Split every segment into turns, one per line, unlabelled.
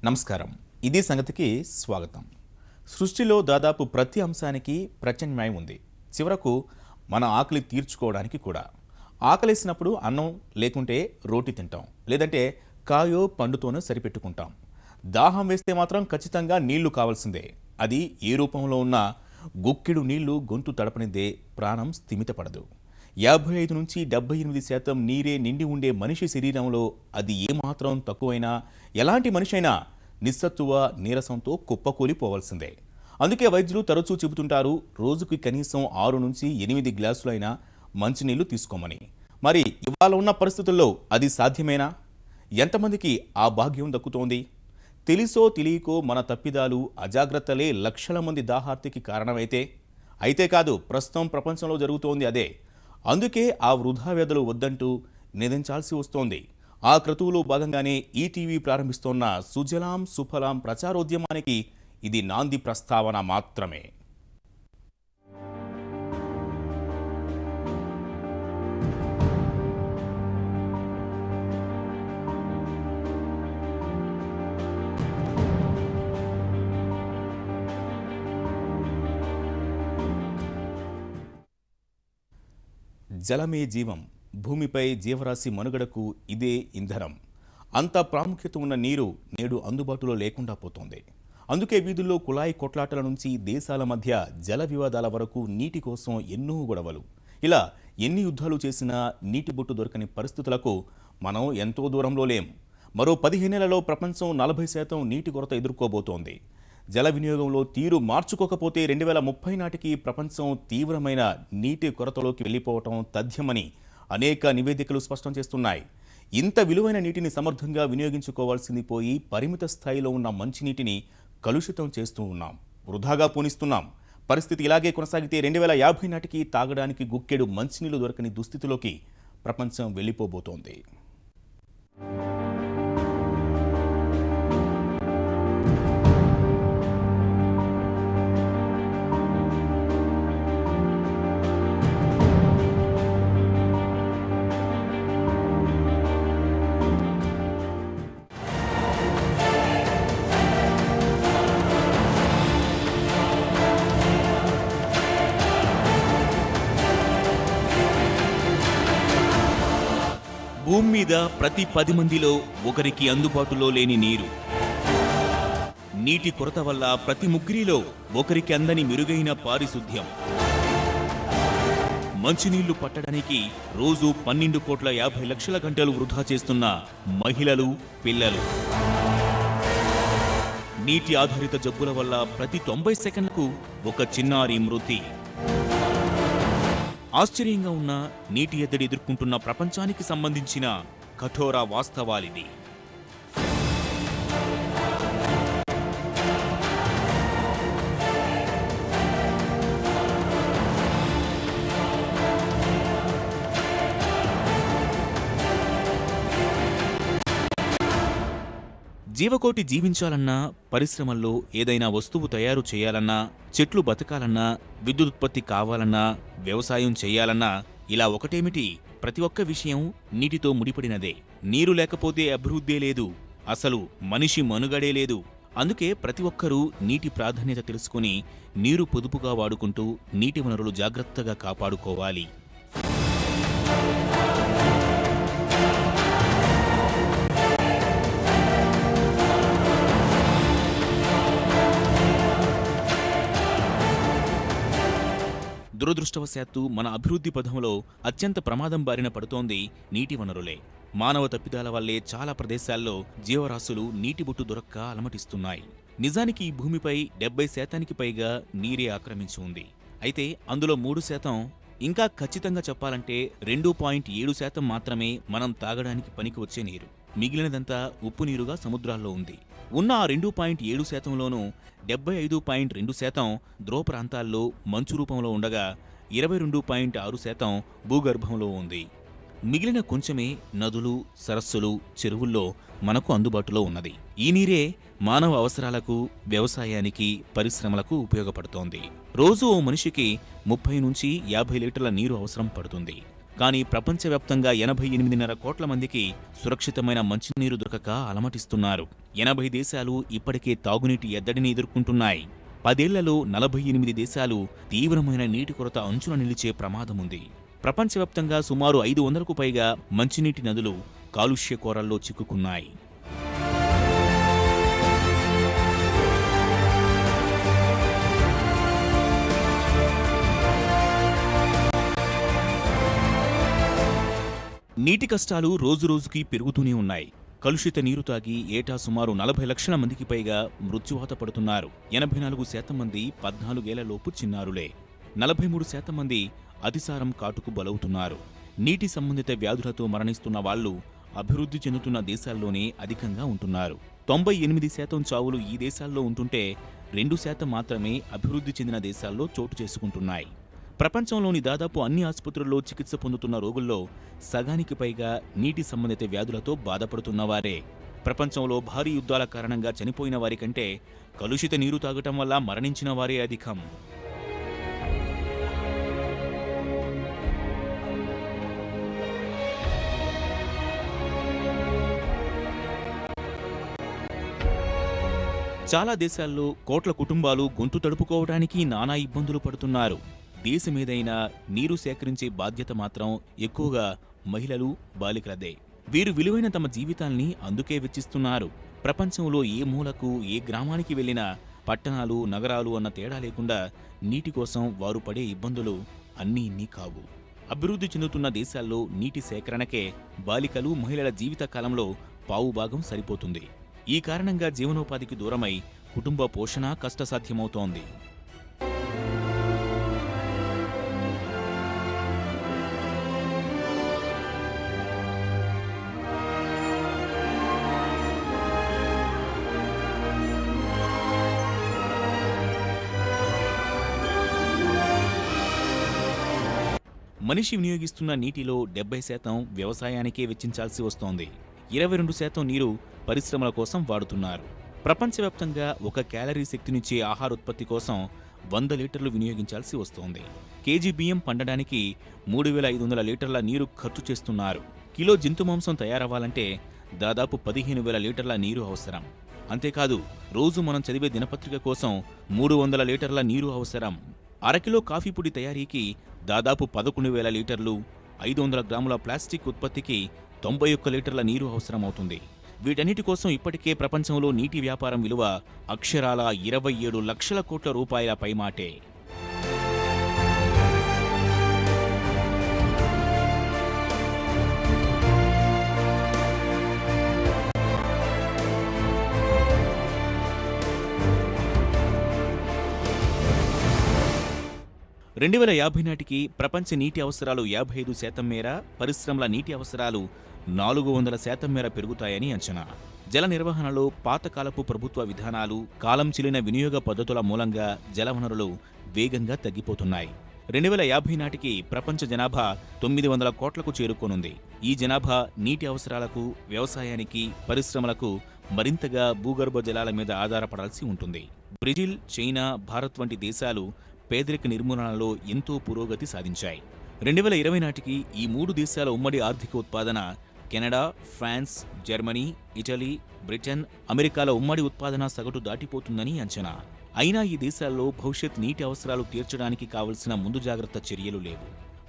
నమస్కారం. ఇది సంగతికి స్వాగతం. సృష్టిలో దాదాపు ప్రతి అంశానికి ప్రత్యామ్నాయం ఉంది. చివరకు మన ఆకలి తీర్చుకోవడానికి కూడా. ఆకలేసినప్పుడు అన్నం లేకుంటే రోటి తింటాం, లేదంటే కాయో పండుతోనో సరిపెట్టుకుంటాం. దాహం వేస్తే మాత్రం ఖచ్చితంగా నీళ్లు కావాల్సిందే. అది ఏ రూపంలో ఉన్నా గుక్కెడు నీళ్లు గొంతు తడపనిదే ప్రాణం స్థిమితపడదు. 55 నుంచి 78% నీరే నిండి ఉండే మనిషి శరీరంలో అది ఏమాత్రం తక్కువైనా ఎలాంటి మనిషి అయినా నిస్సత్తువ నీరసంతో కుప్పకూలిపోవాల్సిందే. అందుకే వైద్యులు తరచూ చెబుతుంటారు, రోజుకి కనీసం 6 నుంచి 8 గ్లాసులైనా మంచినీళ్లు తీసుకోమని. మరి ఇవాళ ఉన్న పరిస్థితుల్లో అది సాధ్యమేనా? ఎంతమందికి ఆ భాగ్యం దక్కుతోంది? తెలిసో తెలియకో మన తప్పిదాలు, అజాగ్రత్తలే లక్షల మంది దాహార్తికి కారణమైతే కాదు, ప్రస్తుతం ప్రపంచంలో జరుగుతోంది అదే. అందుకే ఆ వృధా వ్యధలు వద్దంటూ నిందించాల్సి వస్తోంది. ఆ క్రతువులో భాగంగానే ఈటీవీ ప్రారంభిస్తోన్న సుజలాం సుఫలాం ప్రచారోద్యమానికి ఇది నాంది ప్రస్తావన మాత్రమే. జలమే జీవం. భూమిపై జీవరాశి మనుగడకు ఇదే ఇంధనం. అంత ప్రాముఖ్యత ఉన్న నీరు నేడు అందుబాటులో లేకుండా పోతోంది. అందుకే వీధుల్లో కుళాయి కొట్లాటల నుంచి దేశాల మధ్య జల వివాదాల వరకు నీటి కోసం ఎన్నో గొడవలు. ఇలా ఎన్ని యుద్ధాలు చేసినా నీటి బొట్టు దొరకని పరిస్థితులకు మనం ఎంతో దూరంలో లేం. మరో 15 ఏళ్లలో ప్రపంచం 40% నీటి కొరత ఎదుర్కోబోతోంది. జల వినియోగంలో తీరు మార్చుకోకపోతే 2030 నాటికి ప్రపంచం తీవ్రమైన నీటి కొరతలోకి వెళ్ళిపోవటం తథ్యమని అనేక నివేదికలు స్పష్టం చేస్తున్నాయి. ఇంత విలువైన నీటిని సమర్థంగా వినియోగించుకోవాల్సింది పోయి పరిమిత స్థాయిలో ఉన్న మంచినీటిని కలుషితం చేస్తూ ఉన్నాం, వృధాగా పోనిస్తున్నాం. పరిస్థితి ఇలాగే కొనసాగితే 2050 నాటికి తాగడానికి గుక్కెడు మంచినీళ్లు దొరకని దుస్థితిలోకి ప్రపంచం వెళ్ళిపోబోతోంది. భూమి మీద ప్రతి 10 మందిలో ఒకరికి అందుబాటులో లేని నీరు. నీటి కొరత వల్ల ప్రతి ముగ్గురిలో ఒకరికి అందని మెరుగైన పారిశుద్ధ్యం. మంచినీళ్లు పట్టడానికి రోజు 12,50,00,000 గంటలు వృధా చేస్తున్న మహిళలు, పిల్లలు. నీటి ఆధారిత జబ్బుల వల్ల ప్రతి 90 సెకండ్లకు ఒక చిన్నారి మృతి. ఆశ్చర్యంగా ఉన్న నీటి ఎద్దడి ఎదుర్కొంటున్న ప్రపంచానికి సంబంధించిన కఠోర వాస్తవాలిది. జీవకోటి జీవించాలన్నా, పరిశ్రమల్లో ఏదైనా వస్తువు తయారు చేయాలన్నా, చెట్లు బతకాలన్నా, విద్యుదుత్పత్తి కావాలన్నా, వ్యవసాయం చేయాలన్నా, ఇలా ఒకటేమిటి, ప్రతి ఒక్క విషయం నీటితో ముడిపడినదే. నీరు లేకపోతే అభివృద్ధే లేదు, అసలు మనిషి మనుగడే లేదు. అందుకే ప్రతి ఒక్కరూ నీటి ప్రాధాన్యత తెలుసుకుని నీరు పొదుపుగా వాడుకుంటూ నీటి వనరులు జాగ్రత్తగా కాపాడుకోవాలి. దురదృష్టవశాత్తు మన అభివృద్ధి పథంలో అత్యంత ప్రమాదం బారిన పడుతోంది నీటి వనరులే. మానవ తప్పిదాల వల్లే చాలా ప్రదేశాల్లో జీవరాశులు నీటి బొట్టు దొరక్క అలమటిస్తున్నాయి. నిజానికి ఈ భూమిపై 70% పైగా నీరే ఆక్రమించి ఉంది. అయితే అందులో 3%, ఇంకా ఖచ్చితంగా చెప్పాలంటే 2.7% మాత్రమే మనం తాగడానికి పనికి వచ్చే నీరు. మిగిలినదంతా ఉప్పు నీరుగా సముద్రాల్లో ఉంది. ఉన్న ఆ 2.7%లోనూ 75.2% ధ్రువ ప్రాంతాల్లో మంచు రూపంలో ఉండగా 22.6% భూగర్భంలో ఉంది. మిగిలిన కొంచెమే నదులు, సరస్సులు, చెరువుల్లో మనకు అందుబాటులో ఉన్నది. ఈ నీరే మానవ అవసరాలకు, వ్యవసాయానికి, పరిశ్రమలకు ఉపయోగపడుతోంది. రోజు ఓ మనిషికి 30 నుంచి 50 లీటర్ల నీరు అవసరం పడుతుంది. కానీ ప్రపంచవ్యాప్తంగా 88.5 కోట్ల మందికి సురక్షితమైన మంచినీరు దొరకక అలమటిస్తున్నారు. 80 దేశాలు ఇప్పటికే తాగునీటి ఎద్దడిని ఎదుర్కొంటున్నాయి. 10 ఏళ్లలో 48 దేశాలు తీవ్రమైన నీటి కొరత అంచున నిలిచే ప్రమాదముంది. ప్రపంచవ్యాప్తంగా సుమారు 500కు పైగా మంచినీటి నదులు కాలుష్య కోరల్లో చిక్కుకున్నాయి. నీటి కష్టాలు రోజురోజుకీ పెరుగుతూనే ఉన్నాయి. కలుషిత నీరు తాగి ఏటా సుమారు 40 లక్షల మందికి పైగా మృత్యువాత పడుతున్నారు. 84% మంది 14 ఏళ్లలోపు చిన్నారులే. 43% మంది అతిసారం కాటుకు బలవుతున్నారు. నీటి సంబంధిత వ్యాధులతో మరణిస్తున్న వాళ్లు అభివృద్ధి చెందుతున్న దేశాల్లోనే అధికంగా ఉంటున్నారు. 98% చావులు ఈ దేశాల్లో ఉంటుంటే 2% మాత్రమే అభివృద్ధి చెందిన దేశాల్లో చోటు చేసుకుంటున్నాయి. ప్రపంచంలోని దాదాపు అన్ని ఆసుపత్రుల్లో చికిత్స పొందుతున్న రోగుల్లో సగానికి పైగా నీటి సంబంధిత వ్యాధులతో బాధపడుతున్నవారే. ప్రపంచంలో భారీ యుద్ధాల కారణంగా చనిపోయిన వారి కంటే కలుషిత నీరు తాగటం వల్ల మరణించిన వారే అధికం. చాలా దేశాల్లో కోట్ల కుటుంబాలు గొంతు తడుపుకోవడానికి నానా ఇబ్బందులు పడుతున్నారు. దేశమేదైనా నీరు సేకరించే బాధ్యత మాత్రం ఎక్కువగా మహిళలు, బాలికలదే. వీరు విలువైన తమ జీవితాల్ని అందుకే వెచ్చిస్తున్నారు. ప్రపంచంలో ఏ మూలకు, ఏ గ్రామానికి వెళ్లినా పట్టణాలు, నగరాలు అన్న తేడా లేకుండా నీటి కోసం వారు పడే ఇబ్బందులు అన్నీ ఇన్ని కావు. అభివృద్ధి చెందుతున్న దేశాల్లో నీటి సేకరణకే బాలికలు, మహిళల జీవిత కాలంలో పావుభాగం సరిపోతుంది. ఈ కారణంగా జీవనోపాధికి దూరమై కుటుంబ పోషణ కష్టసాధ్యమవుతోంది. మనిషి వినియోగిస్తున్న నీటిలో 70% వ్యవసాయానికే వెచ్చించాల్సి వస్తోంది. 22% నీరు పరిశ్రమల కోసం వాడుతున్నారు. ప్రపంచవ్యాప్తంగా 1 క్యాలరీ శక్తినిచ్చే ఆహారోత్పత్తి కోసం 100 లీటర్లు వినియోగించాల్సి వస్తోంది. కేజీ బియ్యం పండడానికి 3,500 లీటర్ల నీరు ఖర్చు చేస్తున్నారు. కిలో జంతుమాంసం తయారవ్వాలంటే దాదాపు 15,000 లీటర్ల నీరు అవసరం. అంతేకాదు, రోజు మనం చదివే దినపత్రిక కోసం 300 లీటర్ల నీరు అవసరం. అరకిలో కాఫీ పొడి తయారీకి దాదాపు 11,000 లీటర్లు, 500 గ్రాముల ప్లాస్టిక్ ఉత్పత్తికి 91 లీటర్ల నీరు అవసరమవుతుంది. వీటన్నిటి కోసం ఇప్పటికే ప్రపంచంలో నీటి వ్యాపారం విలువ అక్షరాల 27 లక్షల కోట్ల రూపాయల పైమాటే. రెండు 2050 నాటికి ప్రపంచ నీటి అవసరాలు 55% మేర, పరిశ్రమల నీటి అవసరాలు 400% మేర పెరుగుతాయని అంచనా. జల నిర్వహణలో పాతకాలపు ప్రభుత్వ విధానాలు, కాలం చెల్లిన వినియోగ పద్ధతుల మూలంగా జలవనరులు వేగంగా తగ్గిపోతున్నాయి. 2050 నాటికి ప్రపంచ జనాభా 900 కోట్లకు చేరుకోనుంది. ఈ జనాభా నీటి అవసరాలకు, వ్యవసాయానికి, పరిశ్రమలకు మరింతగా భూగర్భ జలాల మీద ఆధారపడాల్సి ఉంటుంది. బ్రెజిల్, చైనా, భారత్ వంటి దేశాలు పేదరిక నిర్మూలనలో ఎంతో పురోగతి సాధించాయి. 2020 నాటికి ఈ 3 దేశాల ఉమ్మడి ఆర్థిక ఉత్పాదన Canada, France, Germany, Italy, Britain, అమెరికాల ఉమ్మడి ఉత్పాదన సగటు దాటిపోతుందని అంచనా. అయినా ఈ దేశాల్లో భవిష్యత్ నీటి అవసరాలు తీర్చడానికి కావలసిన ముందు జాగ్రత్త చర్యలు లేవు.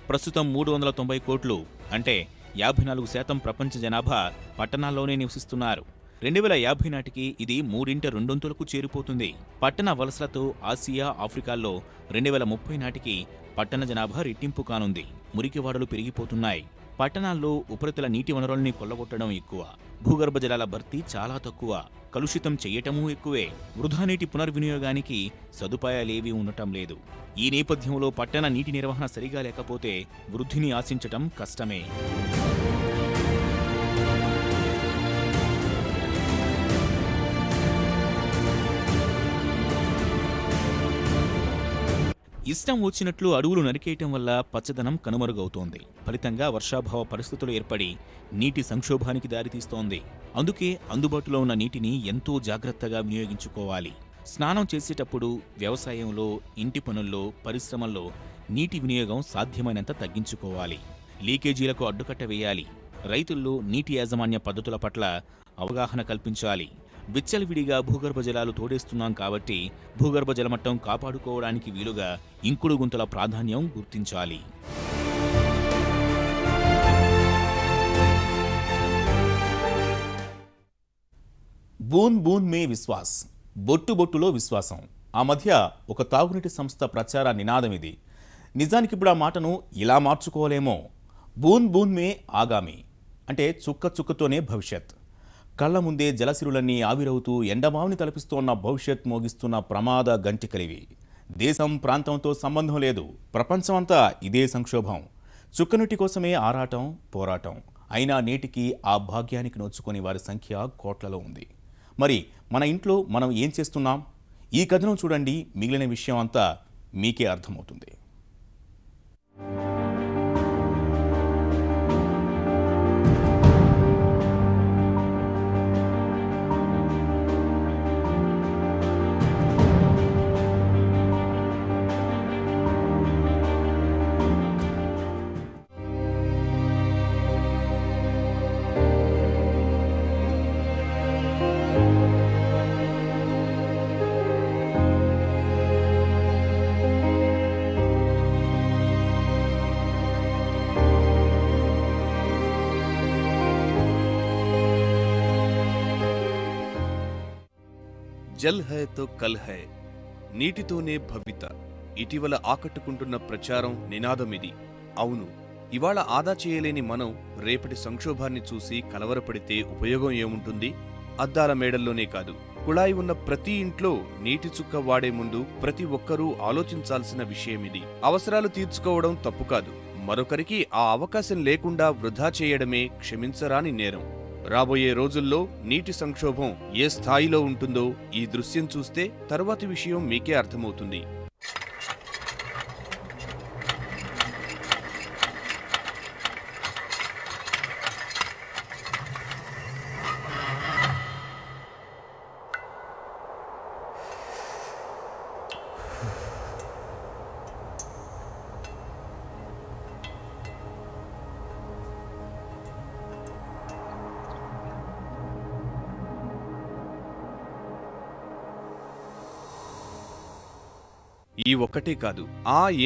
ప్రస్తుతం 390 కోట్లు అంటే 54% ప్రపంచ జనాభా పట్టణాల్లోనే నివసిస్తున్నారు. 2050 నాటికి ఇది 3/2 చేరిపోతుంది. పట్టణ వలసలతో ఆసియా, ఆఫ్రికాల్లో 2030 నాటికి పట్టణ జనాభా రెట్టింపు కానుంది. మురికివాడలు పెరిగిపోతున్నాయి. పట్టణాల్లో ఉపరితల నీటి వనరుల్ని కొల్లగొట్టడం ఎక్కువ, భూగర్భ జలాల భర్తీ చాలా తక్కువ, కలుషితం చెయ్యటమూ ఎక్కువే. వృధా నీటి పునర్వినియోగానికి సదుపాయాలేవీ ఉండటం లేదు. ఈ నేపథ్యంలో పట్టణ నీటి నిర్వహణ సరిగా లేకపోతే వృద్ధిని ఆశించటం కష్టమే. ఇష్టం వచ్చినట్లు అడవులు నరికేయటం వల్ల పచ్చదనం కనుమరుగవుతోంది. ఫలితంగా వర్షాభావ పరిస్థితులు ఏర్పడి నీటి సంక్షోభానికి దారితీస్తోంది. అందుకే అందుబాటులో ఉన్న నీటిని ఎంతో జాగ్రత్తగా వినియోగించుకోవాలి. స్నానం చేసేటప్పుడు, వ్యవసాయంలో, ఇంటి పనుల్లో, పరిశ్రమల్లో నీటి వినియోగం సాధ్యమైనంత తగ్గించుకోవాలి. లీకేజీలకు అడ్డుకట్ట వేయాలి. రైతుల్లో నీటి యాజమాన్య పద్ధతుల పట్ల అవగాహన కల్పించాలి. విచ్చలవిడిగా భూగర్భ జలాలు తోడేస్తున్నాం కాబట్టి భూగర్భ జలమట్టం కాపాడుకోవడానికి వీలుగా ఇంకుడు గుంతల ప్రాధాన్యం గుర్తించాలి. బూన్ బూన్ మే విశ్వాస్, బొట్టు బొట్టులో విశ్వాసం. ఆ మధ్య ఒక తాగునీటి సంస్థ ప్రచార నినాదం ఇది. నిజానికిప్పుడు ఆ మాటను ఇలా మార్చుకోలేమో. బూన్ బూన్ మే ఆగామి అంటే చుక్క చుక్కతోనే భవిష్యత్. కళ్ల ముందే జలసిరులన్నీ ఆవిరవుతూ ఎండమావిని తలపిస్తోన్న భవిష్యత్ మోగిస్తున్న ప్రమాద గంటికలివి. దేశం ప్రాంతంతో సంబంధం లేదు, ప్రపంచమంతా ఇదే సంక్షోభం. చుక్కనీటి కోసమే ఆరాటం, పోరాటం. అయినా నేటికి ఆ భాగ్యానికి నోచుకొని వారి సంఖ్య కోట్లలో ఉంది. మరి మన ఇంట్లో మనం ఏం చేస్తున్నాం? ఈ కథనం చూడండి, మిగిలిన విషయం అంతా మీకే అర్థమవుతుంది.
జల్ హై తో కల్ హై, నీటితోనే భవిత. ఇటీవల ఆకట్టుకుంటున్న ప్రచారం, నినాదమిది. అవును, ఇవాళ ఆదా చేయలేని మనం రేపటి సంక్షోభాన్ని చూసి కలవరపడితే ఉపయోగం ఏముంటుంది? అద్దాల మేడల్లోనే కాదు, కుళాయి ఉన్న ప్రతి ఇంట్లో నీటి చుక్క వాడే ముందు ప్రతి ఒక్కరూ ఆలోచించాల్సిన విషయమిది. అవసరాలు తీర్చుకోవడం తప్పు కాదు, మరొకరికి ఆ అవకాశం లేకుండా వృధా చేయడమే క్షమించరాని నేరం. రాబోయే రోజుల్లో నీటి సంక్షోభం ఏ స్థాయిలో ఉంటుందో ఈ దృశ్యం చూస్తే తరువాతి విషయం మీకే అర్థమవుతుంది. ఈ ఒక్కటే కాదు,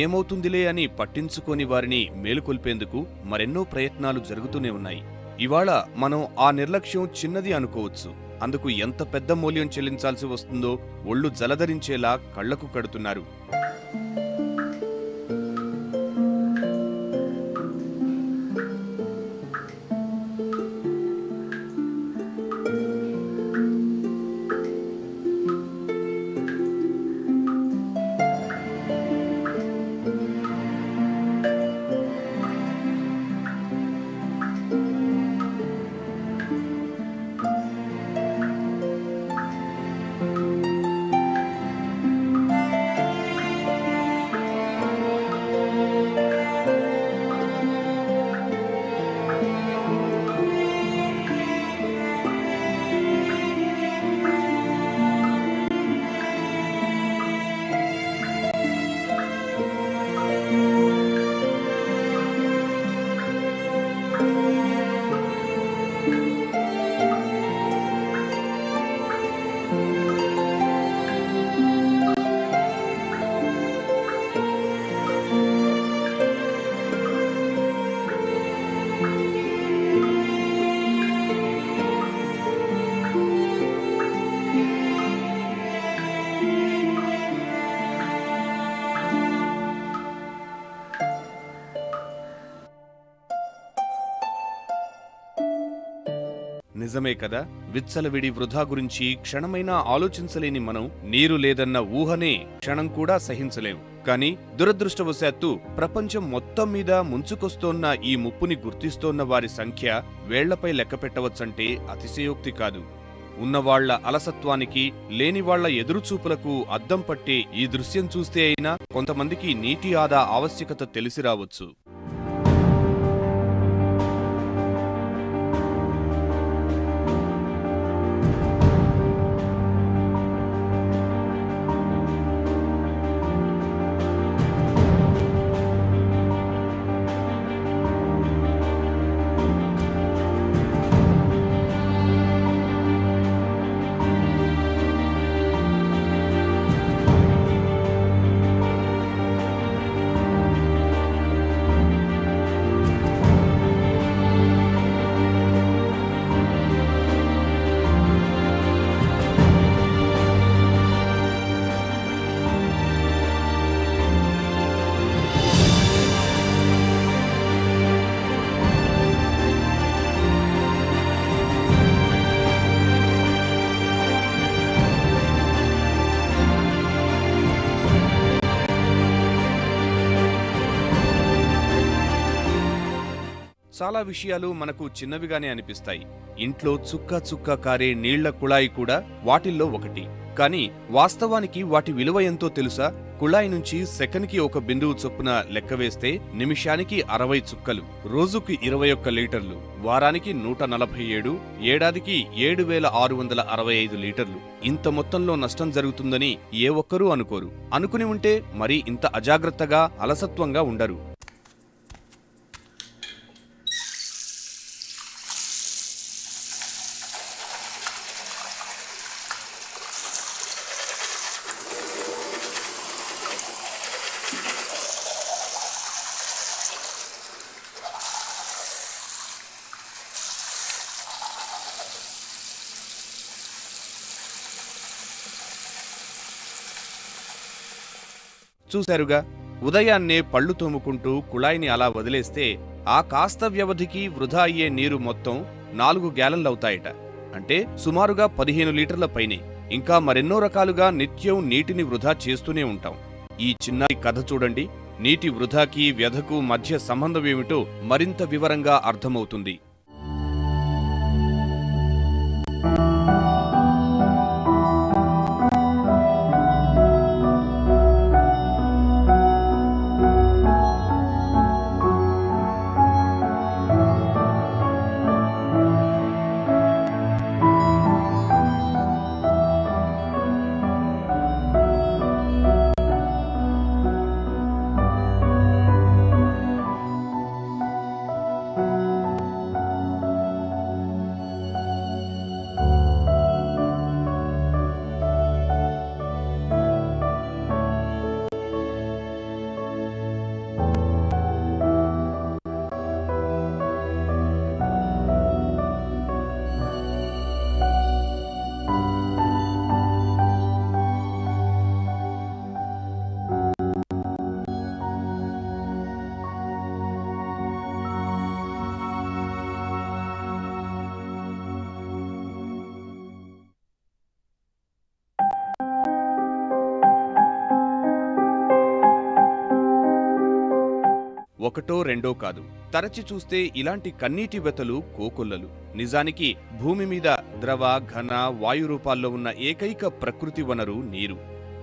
ఏమవుతుందిలే అని పట్టించుకోని వారిని మేలుకొల్పేందుకు మరెన్నో ప్రయత్నాలు జరుగుతూనే ఉన్నాయి. ఇవాళ మనం ఆ నిర్లక్ష్యం చిన్నది అనుకోవచ్చు, అందుకు ఎంత పెద్ద మూల్యం చెల్లించాల్సి వస్తుందో ఒళ్ళు జలధరించేలా కళ్లకు కడుతున్నారు. నిజమే కదా, విచ్చలవిడి వృధా గురించి క్షణమైనా ఆలోచించలేని మనం నీరు లేదన్న ఊహనే క్షణం కూడా సహించలేం. కానీ దురదృష్టవశాత్తు ప్రపంచం మొత్తం మీద ముంచుకొస్తోన్న ఈ ముప్పుని గుర్తిస్తోన్న వారి సంఖ్య వేళ్లపై లెక్కపెట్టవచ్చంటే అతిశయోక్తి కాదు. ఉన్నవాళ్ల అలసత్వానికి, లేనివాళ్ల ఎదురుచూపులకు అద్దం పట్టే ఈ దృశ్యం చూస్తే అయినా కొంతమందికి నీటి ఆదా ఆవశ్యకత తెలిసి రావచ్చు. చాలా విషయాలు మనకు చిన్నవిగానే అనిపిస్తాయి. ఇంట్లో చుక్క చుక్క కారే నీళ్ల కుళాయి కూడా వాటిల్లో ఒకటి. కానీ వాస్తవానికి వాటి విలువ ఎంతో తెలుసా? కుళాయి నుంచి సెకన్కి 1 బిందువు చొప్పున లెక్కవేస్తే నిమిషానికి 60 చుక్కలు, రోజుకి 21 లీటర్లు, వారానికి 147, ఏడాదికి 7665 లీటర్లు. ఇంత మొత్తంలో నష్టం జరుగుతుందని ఏ ఒక్కరూ అనుకోరు. అనుకుని ఉంటే మరీ ఇంత అజాగ్రత్తగా, అలసత్వంగా ఉండరు. చూశారుగా, ఉదయాన్నే పళ్ళు తోముకుంటూ కుళాయిని అలా వదిలేస్తే ఆ కాస్త వ్యవధికి వృధా అయ్యే నీరు మొత్తం 4 గ్యాలన్లవుతాయట. అంటే సుమారుగా 15 లీటర్ల పైనే. ఇంకా మరెన్నో రకాలుగా నిత్యం నీటిని వృధా చేస్తూనే ఉంటాం. ఈ చిన్న కథ చూడండి, నీటి వృధాకి వ్యధకు మధ్య సంబంధమేమిటో మరింత వివరంగా అర్థమవుతుంది. ఒకటో రెండో కాదు, తరచి చూస్తే ఇలాంటి కన్నీటి వెతలు కోకొల్లలు. నిజానికి భూమి మీద ద్రవ, ఘన, వాయు రూపాల్లో ఉన్న ఏకైక ప్రకృతి వనరు నీరు.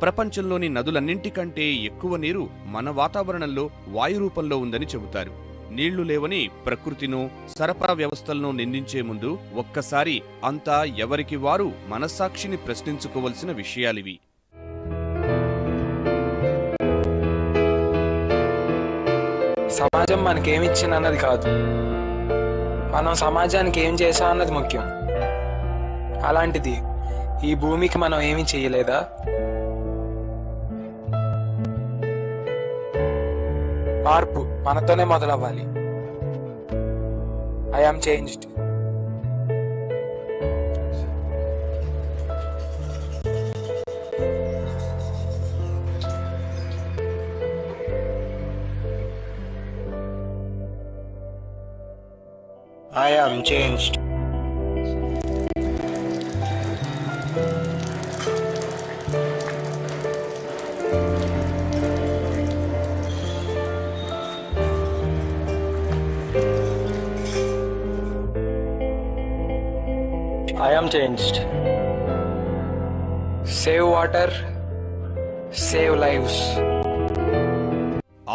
ప్రపంచంలోని నదులన్నింటికంటే ఎక్కువ నీరు మన వాతావరణంలో వాయు రూపంలో ఉందని చెబుతారు. నీళ్లు లేవని ప్రకృతినో సరఫరా వ్యవస్థలను నిందించే ముందు ఒక్కసారి అంతా ఎవరికి వారు మనస్సాక్షిని ప్రశ్నించుకోవలసిన విషయాలివి.
సమాజం మనకేమిచ్చిందన్నది కాదు, మనం సమాజానికి ఏం చేసాం అన్నది ముఖ్యం. అలాంటిది ఈ భూమికి మనం ఏమీ చేయలేదా? మార్పు మనతోనే మొదలవ్వాలి. I am changed. I am changed. I am changed. Save water, save lives.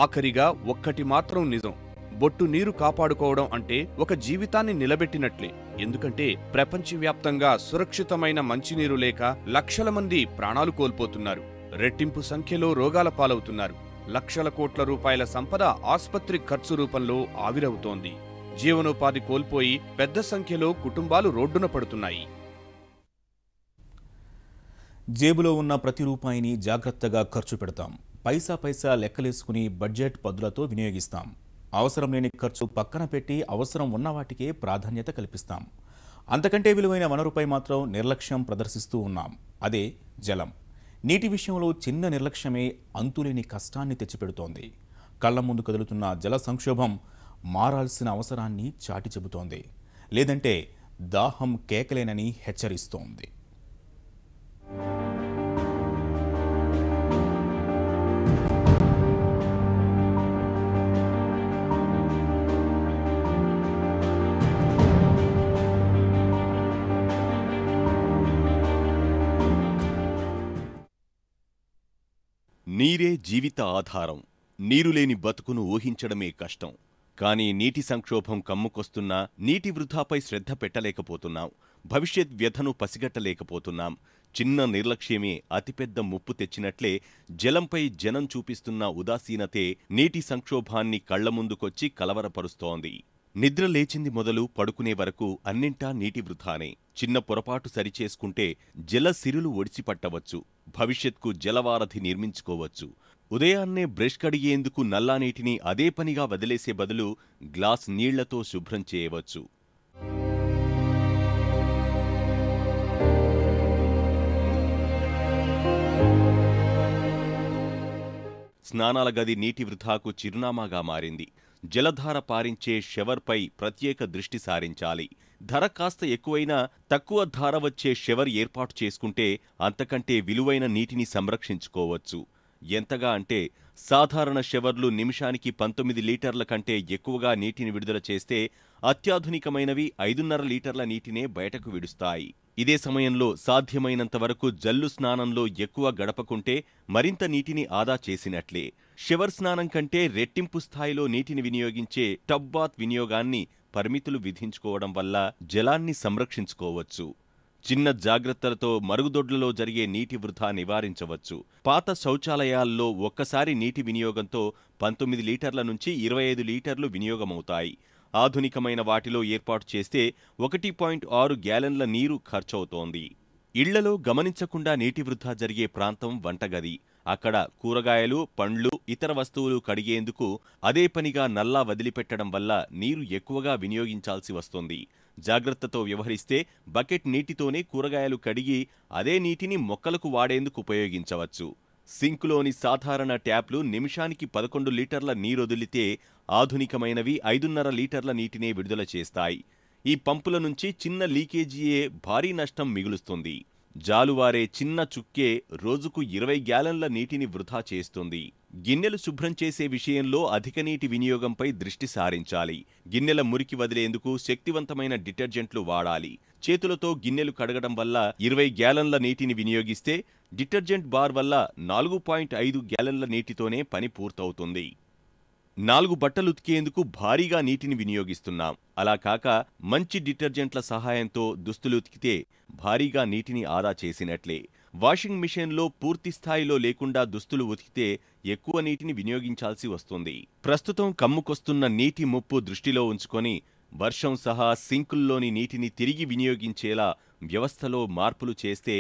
ఆఖరిగా ఒక్కటి మాత్రం నిజం, బొట్టు నీరు కాపాడుకోవడం అంటే ఒక జీవితాన్ని నిలబెట్టినట్లే. ఎందుకంటే ప్రపంచవ్యాప్తంగా సురక్షితమైన మంచినీరు లేక లక్షల మంది ప్రాణాలు కోల్పోతున్నారు. రెట్టింపు సంఖ్యలో రోగాల పాలవుతున్నారు. లక్షల కోట్ల రూపాయల సంపద ఆస్పత్రి ఖర్చు రూపంలో ఆవిరవుతోంది. జీవనోపాధి కోల్పోయి పెద్ద సంఖ్యలో కుటుంబాలు రోడ్డున పడుతున్నాయి.
జేబులో ఉన్న ప్రతి రూపాయిని జాగ్రత్తగా ఖర్చు పెడతాం. పైసా పైసా లెక్కలేసుకుని బడ్జెట్ పద్ధతులతో వినియోగిస్తాం. అవసరం లేని ఖర్చు పక్కన పెట్టి అవసరం ఉన్న వాటికే ప్రాధాన్యత కల్పిస్తాం. అంతకంటే విలువైన వనరుపై మాత్రం నిర్లక్ష్యం ప్రదర్శిస్తూ ఉన్నాం. అదే జలం. నీటి విషయంలో చిన్న నిర్లక్ష్యమే అంతులేని కష్టాన్ని తెచ్చిపెడుతోంది. కళ్ల ముందు కదులుతున్న జల సంక్షోభం మారాల్సిన అవసరాన్ని చాటి చెబుతోంది. లేదంటే దాహం కేకలేనని హెచ్చరిస్తోంది.
నీరే జీవిత ఆధారం. నీరులేని బతుకును ఊహించడమే కష్టం. కానీ నీటి సంక్షోభం కమ్ముకొస్తున్నా నీటి వృధాపై శ్రద్ధ పెట్టలేకపోతున్నాం. భవిష్యత్ వ్యధను పసిగట్టలేకపోతున్నాం. చిన్న నిర్లక్ష్యమే అతిపెద్ద ముప్పు తెచ్చినట్లే జలంపై జనం చూపిస్తున్న ఉదాసీనతే నీటి సంక్షోభాన్ని కళ్ల ముందుకొచ్చి కలవరపరుస్తోంది. నిద్ర లేచింది మొదలు పడుకునే వరకు అన్నింటా నీటి వృధానే. చిన్న పొరపాటు సరిచేసుకుంటే జలసిరులు ఒడిసిపట్టవచ్చు. భవిష్యత్కు జలవారధి నిర్మించుకోవచ్చు. ఉదయాన్నే బ్రష్ కడిగేందుకు నల్లానీటిని అదే పనిగా వదిలేసే బదులు గ్లాస్ నీళ్లతో శుభ్రం చేయవచ్చు. స్నానాల గది నీటి వృధాకు చిరునామాగా మారింది. జలధార పారించే షవర్పై ప్రత్యేక దృష్టి సారించాలి. ధర కాస్త ఎక్కువైనా తక్కువ ధార వచ్చే షవర్ ఏర్పాటు చేసుకుంటే అంతకంటే విలువైన నీటిని సంరక్షించుకోవచ్చు. ఎంతగా అంటే సాధారణ షవర్లు నిమిషానికి 19 లీటర్ల కంటే ఎక్కువగా నీటిని విడుదల చేస్తే అత్యాధునికమైనవి 5.5 లీటర్ల నీటినే బయటకు విడుస్తాయి. ఇదే సమయంలో సాధ్యమైనంత వరకు జల్లు స్నానంలో ఎక్కువ గడపకుంటే మరింత నీటిని ఆదా చేసినట్లే. షవర్ స్నానం కంటే రెట్టింపు స్థాయిలో నీటిని వినియోగించే టబ్ బాత్ వినియోగాన్ని పరిమితులు విధించుకోవడం వల్ల జలాన్ని సంరక్షించుకోవచ్చు. చిన్న జాగ్రత్తలతో మరుగుదొడ్లలో జరిగే నీటి వృధా నివారించవచ్చు. పాత శౌచాలయాల్లో ఒక్కసారి నీటి వినియోగంతో 19 లీటర్ల నుంచి 25 లీటర్లు వినియోగమవుతాయి. ఆధునికమైన వాటిలో ఏర్పాటు చేస్తే 1.6 గ్యాలన్ల నీరు ఖర్చవుతోంది. ఇళ్లలో గమనించకుండా నీటి వృధా జరిగే ప్రాంతం వంటగది. అక్కడ కూరగాయలు, పండ్లు, ఇతర వస్తువులు కడిగేందుకు అదే పనిగా నల్లా వదిలిపెట్టడం వల్ల నీరు ఎక్కువగా వినియోగించాల్సి వస్తుంది. జాగ్రత్తతో వ్యవహరిస్తే బకెట్ నీటితోనే కూరగాయలు కడిగి అదే నీటిని మొక్కలకు వాడేందుకు ఉపయోగించవచ్చు. సింకులోని సాధారణ ట్యాప్లు నిమిషానికి 11 లీటర్ల నీరొదిలితే ఆధునికమైనవి 5.5 లీటర్ల నీటినే విడుదల చేస్తాయి. ఈ పంపుల నుంచి చిన్న లీకేజీయే భారీ నష్టం మిగులుస్తుంది. జాలువారే చిన్న చుక్కే రోజుకు 20 గ్యాలన్ల నీటిని వృధా చేస్తుంది. గిన్నెలు శుభ్రం చేసే విషయంలో అధిక నీటి వినియోగంపై దృష్టి సారించాలి. గిన్నెల మురికి వదిలేందుకు శక్తివంతమైన డిటర్జెంట్లు వాడాలి. చేతులతో గిన్నెలు కడగడం వల్ల 20 గ్యాలన్ల నీటిని వినియోగిస్తే డిటర్జెంట్ బార్ వల్ల 4.5 గ్యాలన్ల నీటితోనే పని పూర్తవుతుంది. 4 బట్టలు ఉతికేందుకు భారీగా నీటిని వినియోగిస్తున్నాం. అలా కాక మంచి డిటర్జెంట్ల సహాయంతో దుస్తులు ఉతికితే భారీగా నీటిని ఆదా చేసినట్లే. వాషింగ్ మిషన్లో పూర్తి స్థాయిలో లేకుండా దుస్తులు ఉతికితే ఎక్కువ నీటిని వినియోగించాల్సి వస్తుంది. ప్రస్తుతం కమ్ముకొస్తున్న నీటి ముప్పు దృష్టిలో ఉంచుకొని వర్షం సహా సింకుల్లోని నీటిని తిరిగి వినియోగించేలా వ్యవస్థలో మార్పులు చేస్తే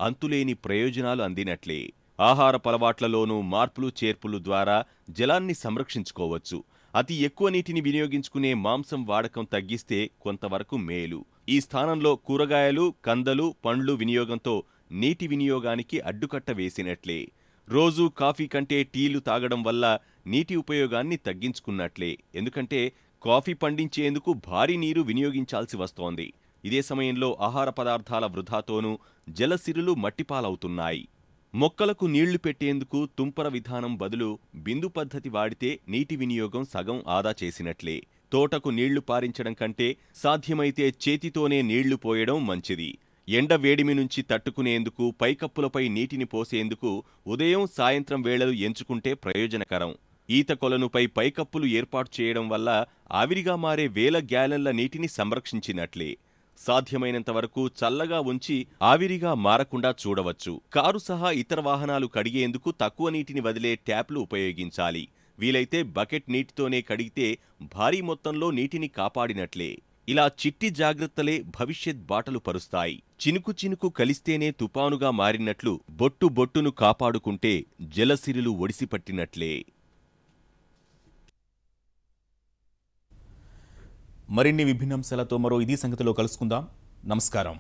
అంతులేని ప్రయోజనాలు అందినట్లే. ఆహారపలవాట్లలోనూ మార్పులు చేర్పులు ద్వారా జలాన్ని సంరక్షించుకోవచ్చు. అతి ఎక్కువ నీటిని వినియోగించుకునే మాంసం వాడకం తగ్గిస్తే కొంతవరకు మేలు. ఈ స్థానంలో కూరగాయలు, కందలు, పండ్లు వినియోగంతో నీటి వినియోగానికి అడ్డుకట్ట వేసినట్లే. రోజూ కాఫీ కంటే టీలు తాగడం వల్ల నీటి ఉపయోగాన్ని తగ్గించుకున్నట్లే. ఎందుకంటే కాఫీ పండించేందుకు భారీ నీరు వినియోగించాల్సి వస్తోంది. ఇదే సమయంలో ఆహార పదార్థాల వృధాతోనూ జలసిరులు మట్టిపాలవుతున్నాయి. మొక్కలకు నీళ్లు పెట్టేందుకు తుంపర విధానం బదులు బిందు పద్ధతి వాడితే నీటి వినియోగం సగం ఆదా చేసినట్లే. తోటకు నీళ్లు పారించడం కంటే సాధ్యమైతే చేతితోనే నీళ్లు పోయడం మంచిది. ఎండ వేడిమి నుంచి తట్టుకునేందుకు పైకప్పులపై నీటిని పోసేందుకు ఉదయం, సాయంత్రం వేళలు ఎంచుకుంటే ప్రయోజనకరం. ఈత కొలనుపై పైకప్పులు ఏర్పాటు చేయడం వల్ల ఆవిరిగా మారే వేల గ్యాలన్ల నీటిని సంరక్షించినట్లే. సాధ్యమైనంత వరకు చల్లగా ఉంచి ఆవిరిగా మారకుండా చూడవచ్చు. కారు సహా ఇతర వాహనాలు కడిగేందుకు తక్కువ నీటిని వదిలే ట్యాప్లు ఉపయోగించాలి. వీలైతే బకెట్ నీటితోనే కడిగితే భారీ మొత్తంలో నీటిని కాపాడినట్లే. ఇలా చిట్టి జాగ్రత్తలే భవిష్యత్ బాటలు పరుస్తాయి. చినుకు చినుకు కలిస్తేనే తుపానుగా మారినట్లు బొట్టు బొట్టును కాపాడుకుంటే జలసిరులు ఒడిసిపట్టినట్లే.
మరిన్ని విభిన్న అంశాలతో మరో ఇదే సంగతిలో కలుసుకుందాం. నమస్కారం.